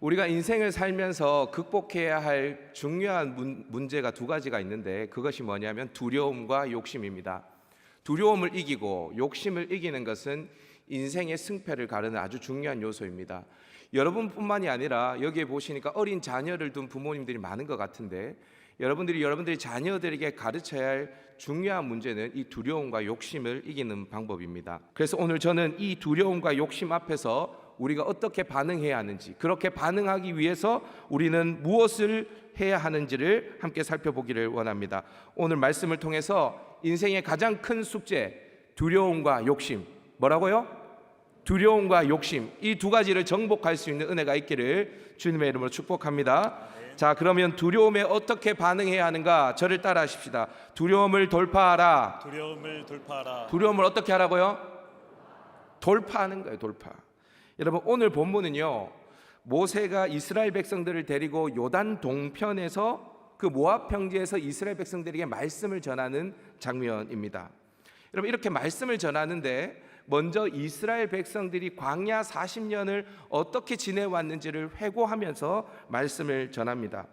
우리가 인생을 살면서 극복해야 할 중요한 문제가 두 가지가 있는데 그것이 뭐냐면 두려움과 욕심입니다. 두려움을 이기고 욕심을 이기는 것은 인생의 승패를 가르는 아주 중요한 요소입니다. 여러분뿐만이 아니라 여기에 보시니까 어린 자녀를 둔 부모님들이 많은 것 같은데 여러분들이 자녀들에게 가르쳐야 할 중요한 문제는 이 두려움과 욕심을 이기는 방법입니다. 그래서 오늘 저는 이 두려움과 욕심 앞에서 우리가 어떻게 반응해야 하는지, 그렇게 반응하기 위해서 우리는 무엇을 해야 하는지를 함께 살펴보기를 원합니다. 오늘 말씀을 통해서 인생의 가장 큰 숙제, 두려움과 욕심, 뭐라고요? 두려움과 욕심, 이 두 가지를 정복할 수 있는 은혜가 있기를 주님의 이름으로 축복합니다. 자, 그러면 두려움에 어떻게 반응해야 하는가? 저를 따라 하십시다. 두려움을 돌파하라. 두려움을 돌파하라. 두려움을 어떻게 하라고요? 돌파하는 거예요. 돌파. 여러분, 오늘 본문은요, 모세가 이스라엘 백성들을 데리고 요단 동편에서 그 모압 평지에서 이스라엘 백성들에게 말씀을 전하는 장면입니다. 여러분, 이렇게 말씀을 전하는데 먼저 이스라엘 백성들이 광야 40년을 어떻게 지내왔는지를 회고하면서 말씀을 전합니다.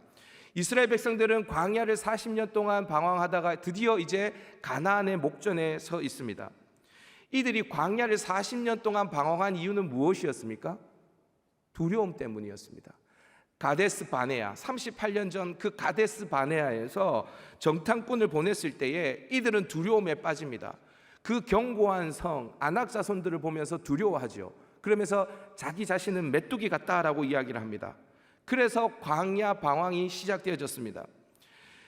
이스라엘 백성들은 광야를 40년 동안 방황하다가 드디어 이제 가나안의 목전에 서 있습니다. 이들이 광야를 40년 동안 방황한 이유는 무엇이었습니까? 두려움 때문이었습니다. 가데스 바네아, 38년 전 그 가데스 바네아에서 정탐꾼을 보냈을 때에 이들은 두려움에 빠집니다. 그 견고한 성 아낙 자손들을 보면서 두려워하죠. 그러면서 자기 자신은 메뚜기 같다라고 이야기를 합니다. 그래서 광야 방황이 시작되어졌습니다.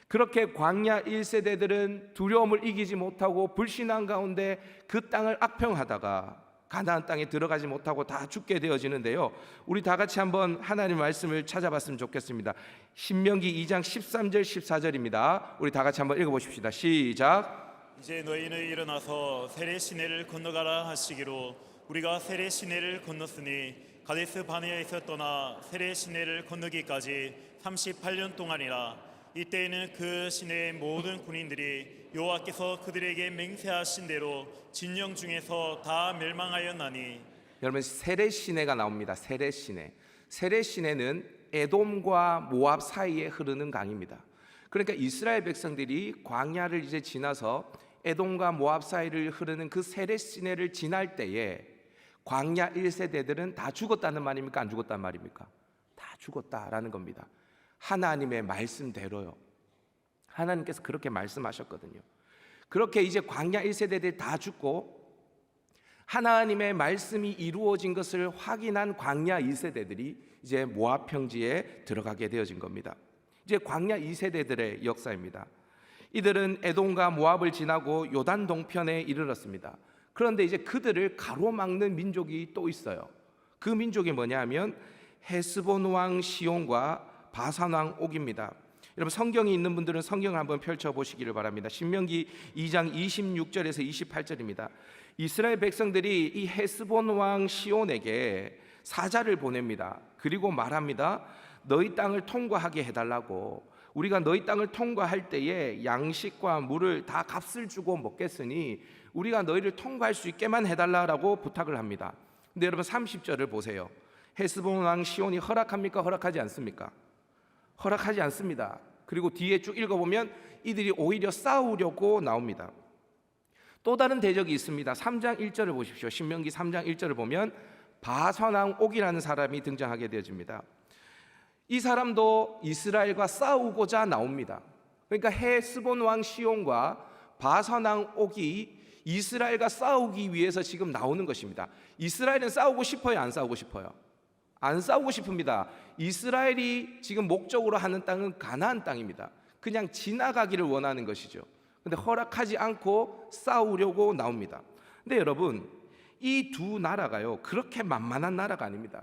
그렇게 광야 1세대들은 두려움을 이기지 못하고 불신앙 가운데 그 땅을 악평하다가 가나안 땅에 들어가지 못하고 다 죽게 되어지는데요, 우리 다 같이 한번 하나님 말씀을 찾아봤으면 좋겠습니다. 신명기 2장 13절 14절입니다. 우리 다 같이 한번 읽어보십시다. 시작. 이제 너희는 일어나서 세례 시내를 건너가라 하시기로 우리가 세례 시내를 건넜으니 가데스 바네아에서 떠나 세례 시내를 건너기까지 38년 동안이라. 이때에는 그 시내의 모든 군인들이 여호와께서 그들에게 맹세하신 대로 진영 중에서 다 멸망하였나니. 여러분, 세례 시내가 나옵니다. 세례 시내. 세례 시내는 에돔과 모압 사이에 흐르는 강입니다. 그러니까 이스라엘 백성들이 광야를 이제 지나서 에돔과 모압 사이를 흐르는 그 세례 시내를 지날 때에 광야 1세대들은 다 죽었다는 말입니까? 안 죽었다는 말입니까? 다 죽었다라는 겁니다. 하나님의 말씀대로요. 하나님께서 그렇게 말씀하셨거든요. 그렇게 이제 광야 1세대들이 다 죽고 하나님의 말씀이 이루어진 것을 확인한 광야 2세대들이 이제 모압 평지에 들어가게 되어진 겁니다. 이제 광야 2세대들의 역사입니다. 이들은 에돔과 모압을 지나고 요단 동편에 이르렀습니다. 그런데 이제 그들을 가로막는 민족이 또 있어요. 그 민족이 뭐냐면 헤스본 왕 시온과 바산 왕 옥입니다. 여러분, 성경이 있는 분들은 성경을 한번 펼쳐보시기를 바랍니다. 신명기 2장 26절에서 28절입니다. 이스라엘 백성들이 이 헤스본 왕 시온에게 사자를 보냅니다. 그리고 말합니다. 너희 땅을 통과하게 해달라고. 우리가 너희 땅을 통과할 때에 양식과 물을 다 값을 주고 먹겠으니 우리가 너희를 통과할 수 있게만 해달라고 부탁을 합니다. 근데 여러분, 30절을 보세요. 헤스본 왕 시온이 허락합니까? 허락하지 않습니까? 허락하지 않습니다. 그리고 뒤에 쭉 읽어보면 이들이 오히려 싸우려고 나옵니다. 또 다른 대적이 있습니다. 3장 1절을 보십시오. 신명기 3장 1절을 보면 바산 왕 옥이라는 사람이 등장하게 되어집니다. 이 사람도 이스라엘과 싸우고자 나옵니다. 그러니까 헤스본 왕 시온과 바산 왕 옥이 이스라엘과 싸우기 위해서 지금 나오는 것입니다. 이스라엘은 싸우고 싶어요? 안 싸우고 싶어요? 안 싸우고 싶습니다. 이스라엘이 지금 목적으로 하는 땅은 가나안 땅입니다. 그냥 지나가기를 원하는 것이죠. 근데 허락하지 않고 싸우려고 나옵니다. 근데 여러분, 이 두 나라가요, 그렇게 만만한 나라가 아닙니다.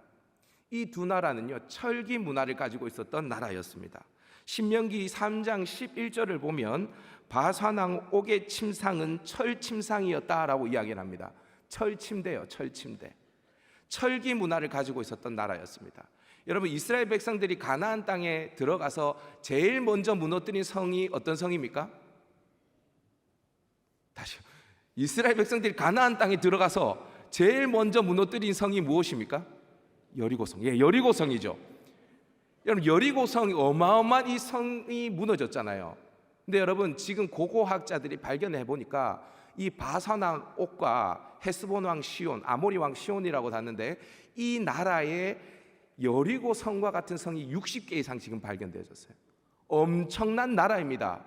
이 두 나라는요, 철기 문화를 가지고 있었던 나라였습니다. 신명기 3장 11절을 보면 바산 왕 옥의 침상은 철 침상이었다라고 이야기를 합니다. 철 침대요, 철 침대. 철기 문화를 가지고 있었던 나라였습니다. 여러분, 이스라엘 백성들이 가나안 땅에 들어가서 제일 먼저 무너뜨린 성이 어떤 성입니까? 다시요. 이스라엘 백성들이 가나안 땅에 들어가서 제일 먼저 무너뜨린 성이 무엇입니까? 여리고성. 예, 여리고성이죠. 여러분 여리고 성이 어마어마한 이 성이 무너졌잖아요. 근데 여러분 지금 고고학자들이 발견해 보니까 이 바산왕 옥과 헤스본 왕 시온, 아모리 왕 시온이라고 닿는데 이 나라의 여리고 성과 같은 성이 60개 이상 지금 발견되어졌어요. 엄청난 나라입니다.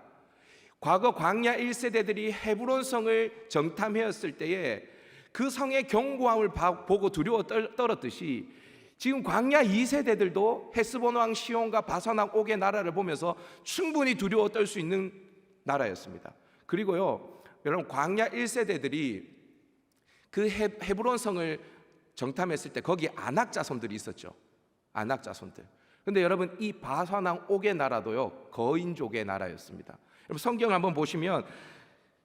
과거 광야 1세대들이 헤브론 성을 정탐해왔을 때에 그 성의 견고함을 보고 두려워 떨었듯이 지금 광야 2세대들도 헤스본 왕 시온과 바산 왕 옥의 나라를 보면서 충분히 두려워 떨 수 있는 나라였습니다. 그리고요, 여러분 광야 1세대들이 그 헤브론 성을 정탐했을 때 거기 아낙 자손들이 있었죠. 아낙 자손들. 근데 여러분 이 바산 왕 옥의 나라도요 거인족의 나라였습니다. 여러분 성경 한번 보시면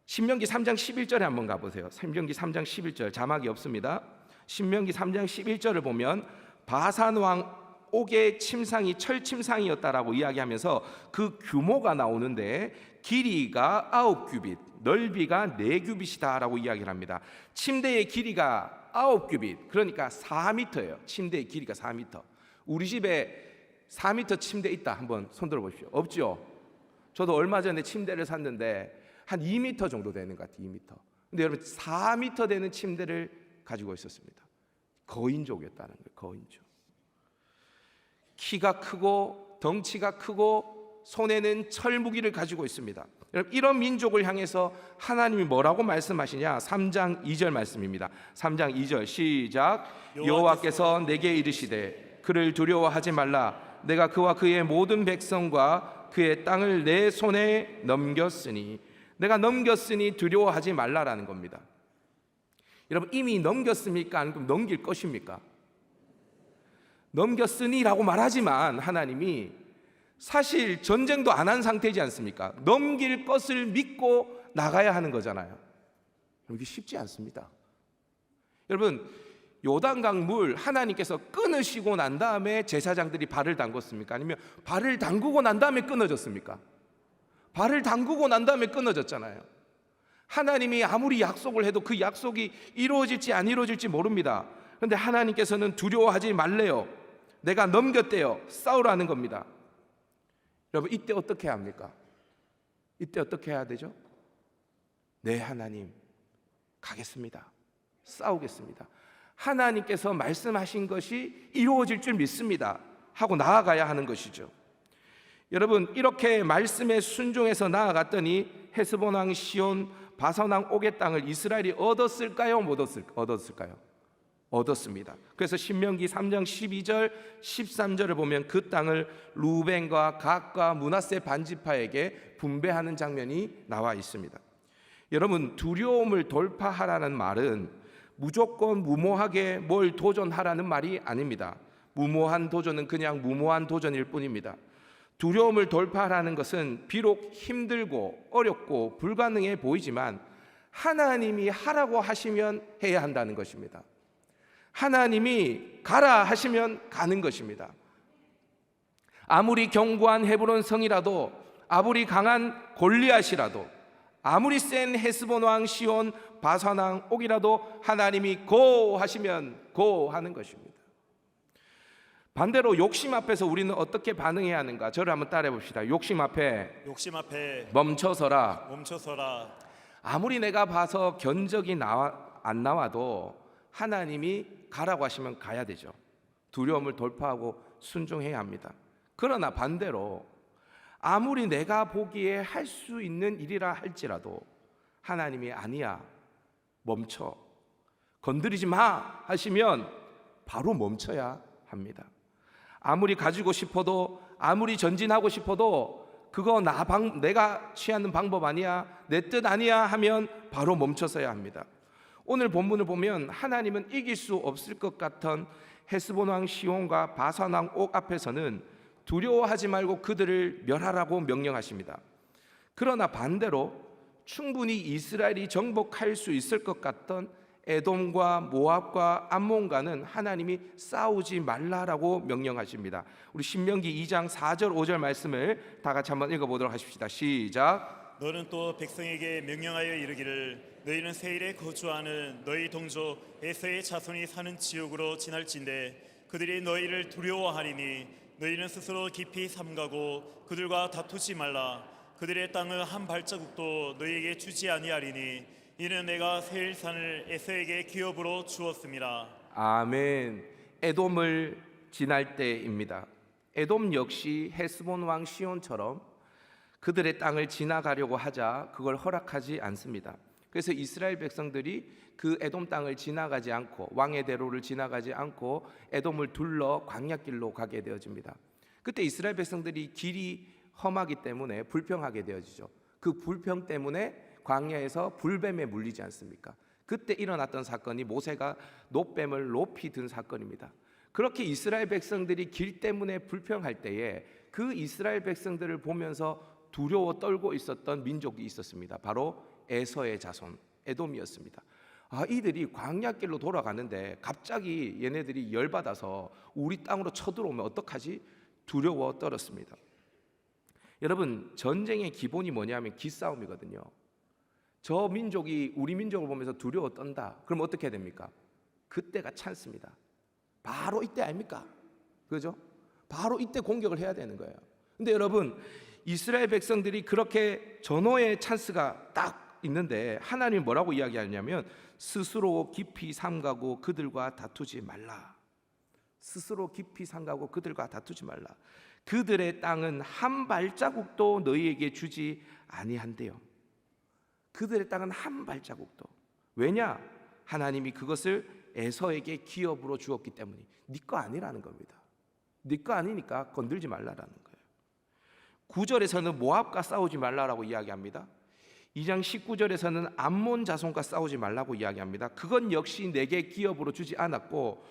신명기 3장 11절에 한번 가보세요. 신명기 3장 11절 자막이 없습니다. 신명기 3장 11절을 보면 바산 왕 옥의 침상이 철침상이었다라고 이야기하면서 그 규모가 나오는데 길이가 9규빗, 넓이가 4규빗이다라고 이야기를 합니다. 침대의 길이가 9규빗, 그러니까 4m예요. 침대의 길이가 4m. 우리 집에 4m 침대 있다 한번 손들어 보십시오. 없죠? 저도 얼마 전에 침대를 샀는데 한 2m 정도 되는 것 같아요. 2m. 근데 여러분 4m 되는 침대를 가지고 있었습니다. 거인족이었다는 거예요. 거인족. 키가 크고 덩치가 크고 손에는 철무기를 가지고 있습니다. 여러분 이런 민족을 향해서 하나님이 뭐라고 말씀하시냐? 3장 2절 말씀입니다. 3장 2절 시작. 여호와께서 내게 이르시되 그를 두려워하지 말라. 내가 그와 그의 모든 백성과 그의 땅을 내 손에 넘겼으니, 내가 넘겼으니 두려워하지 말라라는 겁니다. 여러분 이미 넘겼습니까? 아니면 넘길 것입니까? 넘겼으니라고 말하지만 하나님이 사실 전쟁도 안 한 상태지 않습니까? 넘길 것을 믿고 나가야 하는 거잖아요. 이게 쉽지 않습니다. 여러분 요단강 물 하나님께서 끊으시고 난 다음에 제사장들이 발을 담궜습니까? 아니면 발을 담그고 난 다음에 끊어졌습니까? 발을 담그고 난 다음에 끊어졌잖아요. 하나님이 아무리 약속을 해도 그 약속이 이루어질지 안 이루어질지 모릅니다. 그런데 하나님께서는 두려워하지 말래요. 내가 넘겼대요. 싸우라는 겁니다. 여러분 이때 어떻게 해야 합니까? 이때 어떻게 해야 되죠? 네 하나님 가겠습니다. 싸우겠습니다. 하나님께서 말씀하신 것이 이루어질 줄 믿습니다 하고 나아가야 하는 것이죠. 여러분 이렇게 말씀에 순종해서 나아갔더니 헤스본 왕 시온, 바산 왕 옥의 땅을 이스라엘이 얻었을까요? 못 얻었을까요? 얻었습니다. 그래서 신명기 3장 12절 13절을 보면 그 땅을 루벤과 갓과 므낫세 반지파에게 분배하는 장면이 나와 있습니다. 여러분 두려움을 돌파하라는 말은 무조건 무모하게 뭘 도전하라는 말이 아닙니다. 무모한 도전은 그냥 무모한 도전일 뿐입니다. 두려움을 돌파하라는 것은 비록 힘들고 어렵고 불가능해 보이지만 하나님이 하라고 하시면 해야 한다는 것입니다. 하나님이 가라 하시면 가는 것입니다. 아무리 견고한 헤브론 성이라도, 아무리 강한 골리앗이라도, 아무리 센 헤스본 왕 시온, 바산 왕 옥이라도 하나님이 고 하시면 고 하는 것입니다. 반대로 욕심 앞에서 우리는 어떻게 반응해야 하는가? 저를 한번 따라해 봅시다. 욕심 앞에 멈춰서라. 아무리 내가 봐서 견적이 안 나와도 하나님이 가라고 하시면 가야 되죠. 두려움을 돌파하고 순종해야 합니다. 그러나 반대로 아무리 내가 보기에 할 수 있는 일이라 할지라도 하나님이 아니야, 멈춰, 건드리지 마 하시면 바로 멈춰야 합니다. 아무리 가지고 싶어도, 아무리 전진하고 싶어도 그거 내가 취하는 방법 아니야, 내 뜻 아니야 하면 바로 멈춰서야 합니다. 오늘 본문을 보면 하나님은 이길 수 없을 것 같은 헤스본 왕 시온과 바산 왕 옥 앞에서는 두려워하지 말고 그들을 멸하라고 명령하십니다. 그러나 반대로 충분히 이스라엘이 정복할 수 있을 것 같던 에돔과 모압과 암몬과는 하나님이 싸우지 말라라고 명령하십니다. 우리 신명기 2장 4절 5절 말씀을 다 같이 한번 읽어보도록 하십시다. 시작. 너는 또 백성에게 명령하여 이르기를 너희는 세일에 거주하는 너희 동족 에서의 자손이 사는 지역으로 지날진대 그들이 너희를 두려워하리니 너희는 스스로 깊이 삼가고 그들과 다투지 말라. 그들의 땅을 한 발자국도 너희에게 주지 아니하리니 이는 내가 세일산을 에서에게 기업으로 주었습니다. 아멘. 에돔을 지날 때입니다. 에돔 역시 헤스본 왕 시온처럼 그들의 땅을 지나가려고 하자 그걸 허락하지 않습니다. 그래서 이스라엘 백성들이 그 에돔 땅을 지나가지 않고 왕의 대로를 지나가지 않고 에돔을 둘러 광야길로 가게 되어집니다. 그때 이스라엘 백성들이 길이 험하기 때문에 불평하게 되어지죠. 그 불평 때문에 광야에서 불뱀에 물리지 않습니까? 그때 일어났던 사건이 모세가 놋뱀을 높이 든 사건입니다. 그렇게 이스라엘 백성들이 길 때문에 불평할 때에 그 이스라엘 백성들을 보면서 두려워 떨고 있었던 민족이 있었습니다. 바로 에서의 자손 에돔이었습니다. 이들이 광야길로 돌아가는데 갑자기 얘네들이 열받아서 우리 땅으로 쳐들어오면 어떡하지? 두려워 떨었습니다. 여러분, 전쟁의 기본이 뭐냐면 기싸움이거든요. 저 민족이 우리 민족을 보면서 두려워 떤다. 그럼 어떻게 됩니까? 그때가 찬스입니다. 바로 이때 아닙니까? 그죠? 바로 이때 공격을 해야 되는 거예요. 근데 여러분, 이스라엘 백성들이 그렇게 전호의 찬스가 딱 있는데 하나님이 뭐라고 이야기하냐면 스스로 깊이 삼가고 그들과 다투지 말라. 스스로 깊이 삼가고 그들과 다투지 말라. 그들의 땅은 한 발자국도 너희에게 주지 아니한대요. 그들의 땅은 한 발자국도. 왜냐? 하나님이 그것을 에서에게 기업으로 주었기 때문에. 네 거 아니라는 겁니다. 네 거 아니니까 건들지 말라라는 거예요. 9절에서는 모압과 싸우지 말라라고 이야기합니다. 2장 19절에서는 암몬 자손과 싸우지 말라고 이야기합니다. 그건 역시 내게 기업으로 주지 않았고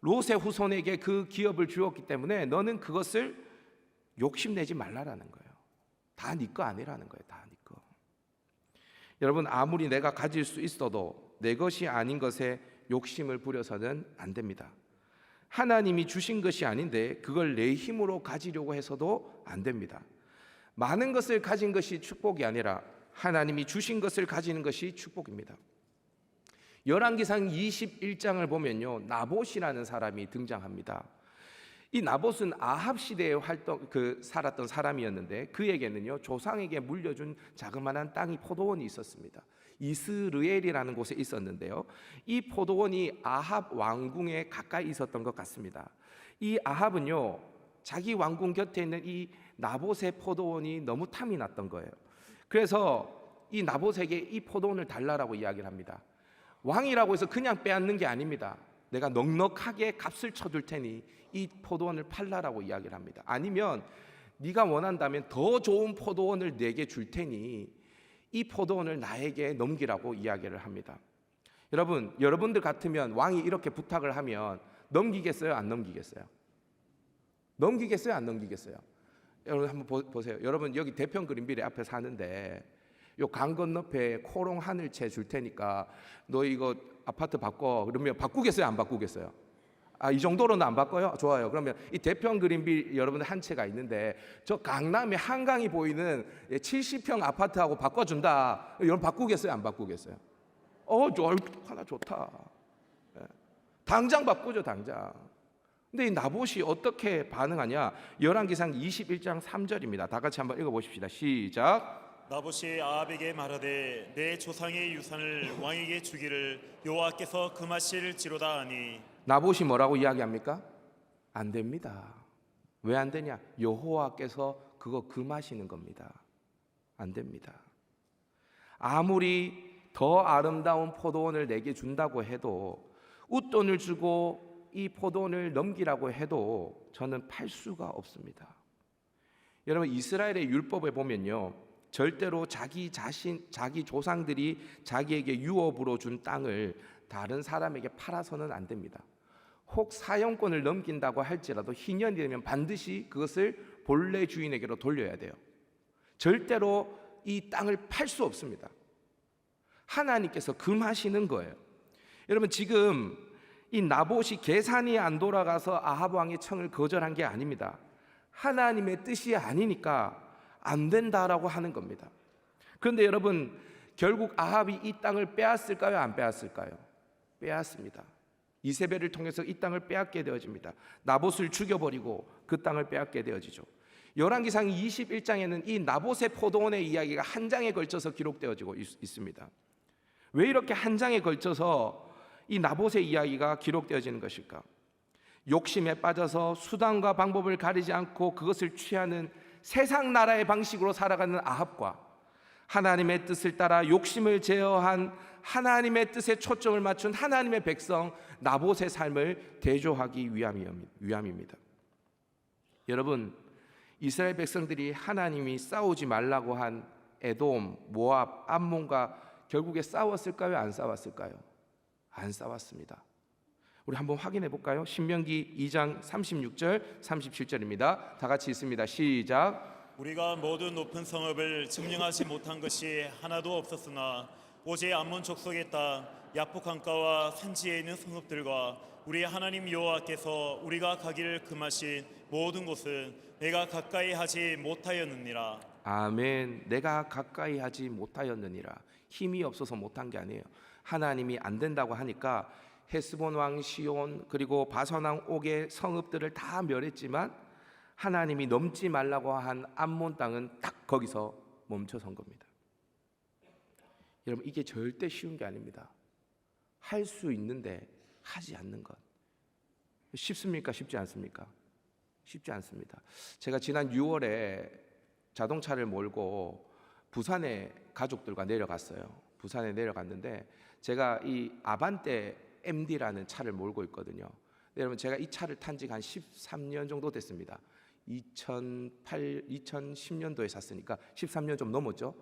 롯의 후손에게 그 기업을 주었기 때문에 너는 그것을 욕심내지 말라라는 거예요. 다 네 거 아니라는 거예요. 다 네 거. 여러분, 아무리 내가 가질 수 있어도 내 것이 아닌 것에 욕심을 부려서는 안 됩니다. 하나님이 주신 것이 아닌데 그걸 내 힘으로 가지려고 해서도 안 됩니다. 많은 것을 가진 것이 축복이 아니라 하나님이 주신 것을 가지는 것이 축복입니다. 열왕기상 21장을 보면요, 나봇이라는 사람이 등장합니다. 이 나봇은 아합 시대에 살았던 사람이었는데 그에게는요 조상에게 물려준 자그마한 땅이 포도원이 있었습니다. 이스르엘이라는 곳에 있었는데요, 이 포도원이 아합 왕궁에 가까이 있었던 것 같습니다. 이 아합은요 자기 왕궁 곁에 있는 이 나봇의 포도원이 너무 탐이 났던 거예요. 그래서 이 나봇에게 이 포도원을 달라라고 이야기를 합니다. 왕이라고 해서 그냥 빼앗는 게 아닙니다. 내가 넉넉하게 값을 쳐줄 테니 이 포도원을 팔라라고 이야기를 합니다. 아니면 네가 원한다면 더 좋은 포도원을 내게 줄 테니 이 포도원을 나에게 넘기라고 이야기를 합니다. 여러분들 같으면 왕이 이렇게 부탁을 하면 넘기겠어요? 안 넘기겠어요? 넘기겠어요? 안 넘기겠어요? 여러분 한번 보세요. 여러분 여기 대평 그린빌에 앞에 사는데 요 강 건너편에 코롱 하늘채 줄 테니까 너 이거 아파트 바꿔. 그러면 바꾸겠어요? 안 바꾸겠어요? 이 정도로는 안 바꿔요? 좋아요. 그러면 이 대평 그린빌 여러분들 한 채가 있는데 저 강남에 한강이 보이는 70평 아파트하고 바꿔준다. 여러분 바꾸겠어요? 안 바꾸겠어요? 하나 좋다. 당장 바꾸죠, 당장. 근데 이 나봇이 어떻게 반응하냐? 열왕기상 21장 3절입니다. 다 같이 한번 읽어보십시다. 시작. 나봇이 아합에게 말하되 내 조상의 유산을 왕에게 주기를 여호와께서 금하실지로다 하니. 나봇이 뭐라고 이야기합니까? 안 됩니다. 왜 안 되냐? 여호와께서 그거 금하시는 겁니다. 안 됩니다. 아무리 더 아름다운 포도원을 내게 준다고 해도 웃돈을 주고 이 포도원을 넘기라고 해도 저는 팔 수가 없습니다. 여러분 이스라엘의 율법에 보면요, 절대로 자기 조상들이 자기에게 유업으로 준 땅을 다른 사람에게 팔아서는 안 됩니다. 혹 사용권을 넘긴다고 할지라도 희년이 되면 반드시 그것을 본래 주인에게로 돌려야 돼요. 절대로 이 땅을 팔 수 없습니다. 하나님께서 금하시는 거예요. 여러분 지금 이 나봇이 계산이 안 돌아가서 아합 왕의 청을 거절한 게 아닙니다. 하나님의 뜻이 아니니까 안 된다라고 하는 겁니다. 그런데 여러분 결국 아합이 이 땅을 빼앗을까요? 안 빼앗을까요? 빼앗습니다. 이세벨을 통해서 이 땅을 빼앗게 되어집니다. 나봇을 죽여버리고 그 땅을 빼앗게 되어지죠. 열왕기상 21장에는 이 나봇의 포도원의 이야기가 한 장에 걸쳐서 기록되어지고 있습니다. 왜 이렇게 한 장에 걸쳐서 이 나봇의 이야기가 기록되어지는 것일까? 욕심에 빠져서 수단과 방법을 가리지 않고 그것을 취하는 세상 나라의 방식으로 살아가는 아합과 하나님의 뜻을 따라 욕심을 제어한 하나님의 뜻에 초점을 맞춘 하나님의 백성 나봇의 삶을 대조하기 위함입니다. 여러분, 이스라엘 백성들이 하나님이 싸우지 말라고 한 에돔, 모압, 암몬과 결국에 싸웠을까요? 안 싸웠을까요? 안 싸웠습니다. 우리 한번 확인해 볼까요? 신명기 2장 36절 37절입니다. 다 같이 읽습니다. 시작. 우리가 모든 높은 성읍을 증명하지 못한 것이 하나도 없었으나 오직 암몬 족속의 땅 야복 강가와 산지에 있는 성읍들과 우리 하나님 여호와께서 우리가 가기를 금하신 모든 곳은 내가 가까이 하지 못하였느니라. 아멘. 내가 가까이 하지 못하였느니라. 힘이 없어서 못한 게 아니에요. 하나님이 안 된다고 하니까 헤스본 왕 시온 그리고 바산 왕 옥의 성읍들을 다 멸했지만 하나님이 넘지 말라고 한 암몬 땅은 딱 거기서 멈춰선 겁니다. 여러분, 이게 절대 쉬운 게 아닙니다. 할 수 있는데 하지 않는 것 쉽습니까? 쉽지 않습니까? 쉽지 않습니다. 제가 지난 6월에 자동차를 몰고 부산에 가족들과 내려갔어요. 부산에 내려갔는데 제가 이 아반떼 MD라는 차를 몰고 있거든요. 여러분, 제가 이 차를 탄 지가 한 13년 정도 됐습니다. 2010년도에 샀으니까 13년 좀 넘었죠.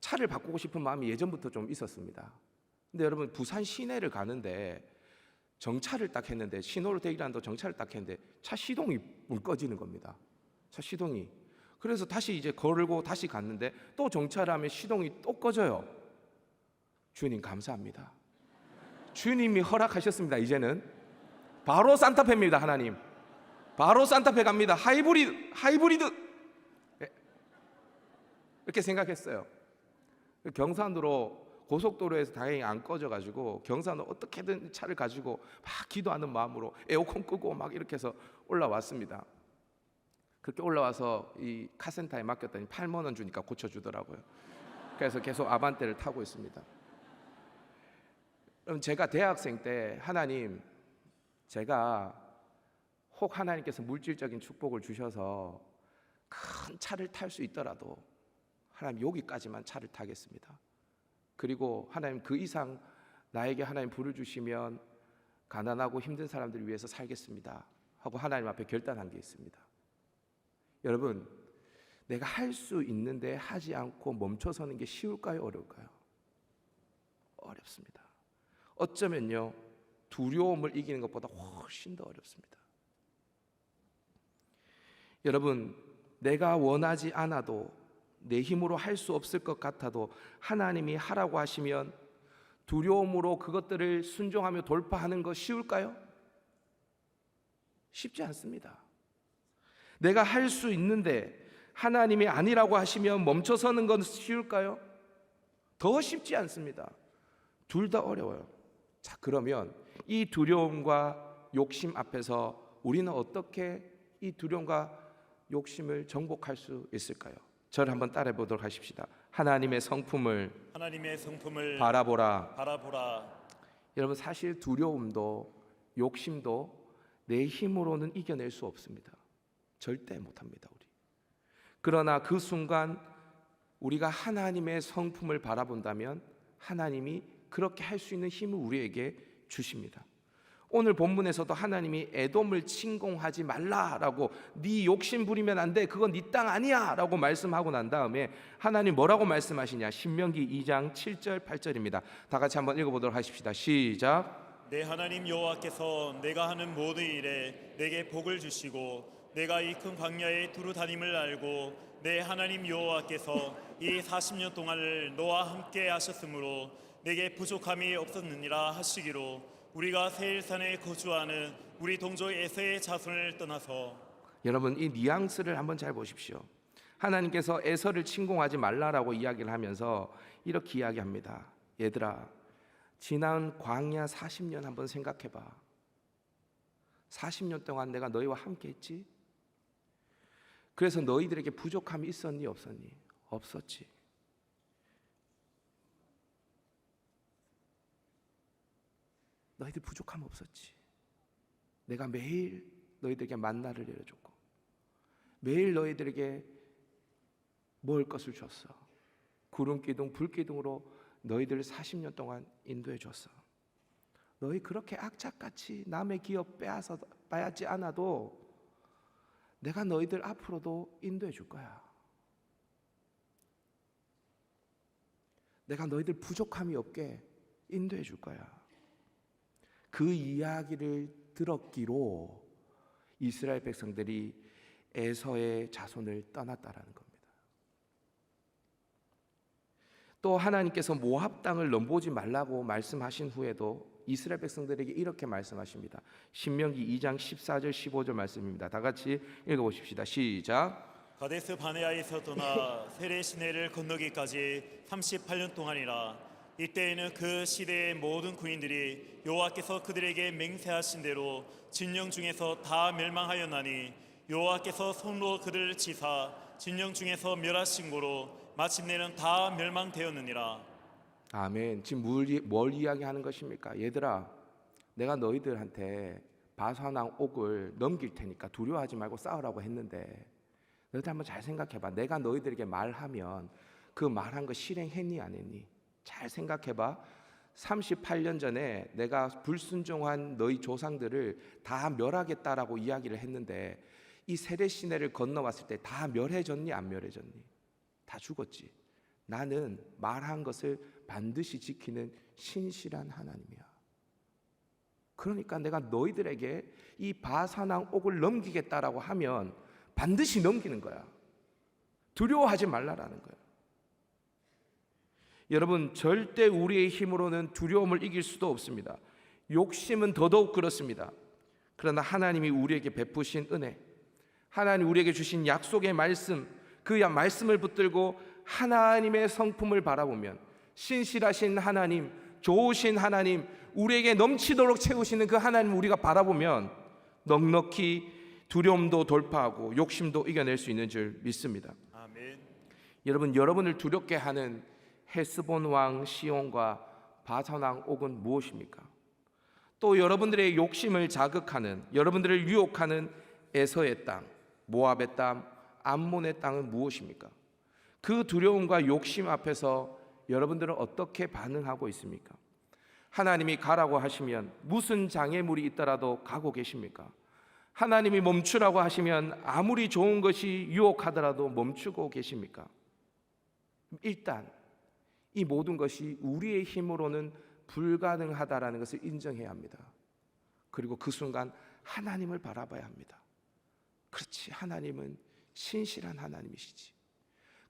차를 바꾸고 싶은 마음이 예전부터 좀 있었습니다. 근데 여러분, 부산 시내를 가는데 정차를 딱 했는데, 신호를 대기란도 정차를 딱 했는데 차 시동이 물 꺼지는 겁니다. 차 시동이. 그래서 다시 이제 걸고 다시 갔는데 또 정차를 하면 시동이 또 꺼져요. 주님 감사합니다. 주님이 허락하셨습니다. 이제는 바로 산타페입니다. 하나님 바로 산타페 갑니다. 하이브리드 이렇게 생각했어요. 경산으로 고속도로에서 다행히 안 꺼져가지고 경산으로 어떻게든 차를 가지고 막 기도하는 마음으로 에어컨 끄고 막 이렇게 해서 올라왔습니다. 그렇게 올라와서 이 카센터에 맡겼더니 8만 원 주니까 고쳐주더라고요. 그래서 계속 아반떼를 타고 있습니다. 그럼 제가 대학생 때 하나님, 제가 혹 하나님께서 물질적인 축복을 주셔서 큰 차를 탈 수 있더라도 하나님 여기까지만 차를 타겠습니다. 그리고 하나님 그 이상 나에게 하나님 부를 주시면 가난하고 힘든 사람들을 위해서 살겠습니다 하고 하나님 앞에 결단한 게 있습니다. 여러분, 내가 할 수 있는데 하지 않고 멈춰서는 게 쉬울까요? 어려울까요? 어렵습니다. 어쩌면요, 두려움을 이기는 것보다 훨씬 더 어렵습니다. 여러분, 내가 원하지 않아도 내 힘으로 할 수 없을 것 같아도 하나님이 하라고 하시면 두려움으로 그것들을 순종하며 돌파하는 거 쉬울까요? 쉽지 않습니다. 내가 할 수 있는데 하나님이 아니라고 하시면 멈춰서는 건 쉬울까요? 더 쉽지 않습니다. 둘 다 어려워요. 자, 그러면 이 두려움과 욕심 앞에서 우리는 어떻게 이 두려움과 욕심을 정복할 수 있을까요? 저를 한번 따라해 보도록 하십시다. 하나님의 성품을 바라보라. 여러분, 사실 두려움도 욕심도 내 힘으로는 이겨낼 수 없습니다. 절대 못합니다. 우리. 그러나 그 순간 우리가 하나님의 성품을 바라본다면 하나님이 그렇게 할 수 있는 힘을 우리에게 주십니다. 오늘 본문에서도 하나님이 에돔을 침공하지 말라라고, 네 욕심 부리면 안 돼, 그건 네 땅 아니야 라고 말씀하고 난 다음에 하나님 뭐라고 말씀하시냐? 신명기 2장 7절 8절입니다. 다 같이 한번 읽어보도록 하십시다. 시작. 내 하나님 여호와께서 내가 하는 모든 일에 내게 복을 주시고 내가 이 큰 광야에 두루 다님을 알고 내 하나님 여호와께서 이 40년 동안을 너와 함께 하셨으므로 내게 부족함이 없었느니라 하시기로 우리가 세일산에 거주하는 우리 동족 에서의 자손을 떠나서. 여러분, 이 뉘앙스를 한번 잘 보십시오. 하나님께서 에서를 침공하지 말라라고 이야기를 하면서 이렇게 이야기합니다. 얘들아, 지난 광야 40년 한번 생각해봐. 40년 동안 내가 너희와 함께 했지? 그래서 너희들에게 부족함이 있었니 없었니? 없었지. 너희들 부족함 없었지. 내가 매일 너희들에게 만나를 내려줬고 매일 너희들에게 먹을 것을 줬어. 구름 기둥 불 기둥으로 너희들을 40년 동안 인도해 줬어. 너희 그렇게 악착같이 남의 기업 빼앗아 봐야지 않아도 내가 너희들 앞으로도 인도해 줄 거야. 내가 너희들 부족함이 없게 인도해 줄 거야. 그 이야기를 들었기로 이스라엘 백성들이 에서의 자손을 떠났다라는 겁니다. 또 하나님께서 모압 땅을 넘보지 말라고 말씀하신 후에도 이스라엘 백성들에게 이렇게 말씀하십니다. 신명기 2장 14절 15절 말씀입니다. 다 같이 읽어보십시다. 시작. 가데스 바네아에서 떠나 세레 시내를 건너기까지 38년 동안이라. 이때에는 그 시대의 모든 군인들이 여호와께서 그들에게 맹세하신 대로 진영 중에서 다 멸망하였나니 여호와께서 손으로 그들을 치사 진영 중에서 멸하신 고로 마침내는 다 멸망되었느니라. 아멘. 지금 뭘 이야기하는 것입니까? 얘들아, 내가 너희들한테 바산왕 옥을 넘길 테니까 두려워하지 말고 싸우라고 했는데 너희들 한번 잘 생각해봐. 내가 너희들에게 말하면 그 말한 거 실행했니 안 했니? 잘 생각해봐. 38년 전에 내가 불순종한 너희 조상들을 다 멸하겠다라고 이야기를 했는데 이 세례 시내를 건너왔을 때 다 멸해졌니 안 멸해졌니? 다 죽었지. 나는 말한 것을 반드시 지키는 신실한 하나님이야. 그러니까 내가 너희들에게 이 바산왕 옥을 넘기겠다라고 하면 반드시 넘기는 거야. 두려워하지 말라라는 거야. 여러분, 절대 우리의 힘으로는 두려움을 이길 수도 없습니다. 욕심은 더더욱 그렇습니다. 그러나 하나님이 우리에게 베푸신 은혜, 하나님 우리에게 주신 약속의 말씀, 그 말씀을 붙들고 하나님의 성품을 바라보면 신실하신 하나님, 좋으신 하나님, 우리에게 넘치도록 채우시는 그 하나님을 우리가 바라보면 넉넉히 두려움도 돌파하고 욕심도 이겨낼 수 있는 줄 믿습니다. 아멘. 여러분, 여러분을 두렵게 하는 헤스본 왕 시온과 바산 왕 옥은 무엇입니까? 또 여러분들의 욕심을 자극하는, 여러분들을 유혹하는 에서의 땅, 모압의 땅, 암몬의 땅은 무엇입니까? 그 두려움과 욕심 앞에서 여러분들은 어떻게 반응하고 있습니까? 하나님이 가라고 하시면 무슨 장애물이 있더라도 가고 계십니까? 하나님이 멈추라고 하시면 아무리 좋은 것이 유혹하더라도 멈추고 계십니까? 일단 이 모든 것이 우리의 힘으로는 불가능하다라는 것을 인정해야 합니다. 그리고 그 순간 하나님을 바라봐야 합니다. 그렇지, 하나님은 신실한 하나님이시지.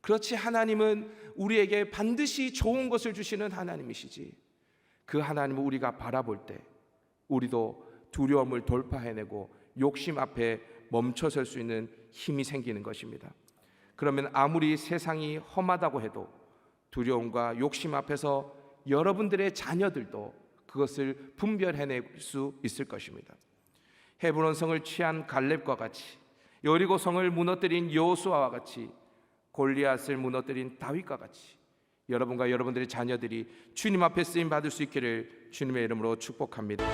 그렇지, 하나님은 우리에게 반드시 좋은 것을 주시는 하나님이시지. 그 하나님을 우리가 바라볼 때 우리도 두려움을 돌파해내고 욕심 앞에 멈춰설 수 있는 힘이 생기는 것입니다. 그러면 아무리 세상이 험하다고 해도 두려움과 욕심 앞에서 여러분들의 자녀들도 그것을 분별해낼 수 있을 것입니다. 헤브론 성을 취한 갈렙과 같이, 여리고 성을 무너뜨린 여호수아와 같이, 골리앗을 무너뜨린 다윗과 같이 여러분과 여러분들의 자녀들이 주님 앞에 쓰임 받을 수 있기를 주님의 이름으로 축복합니다.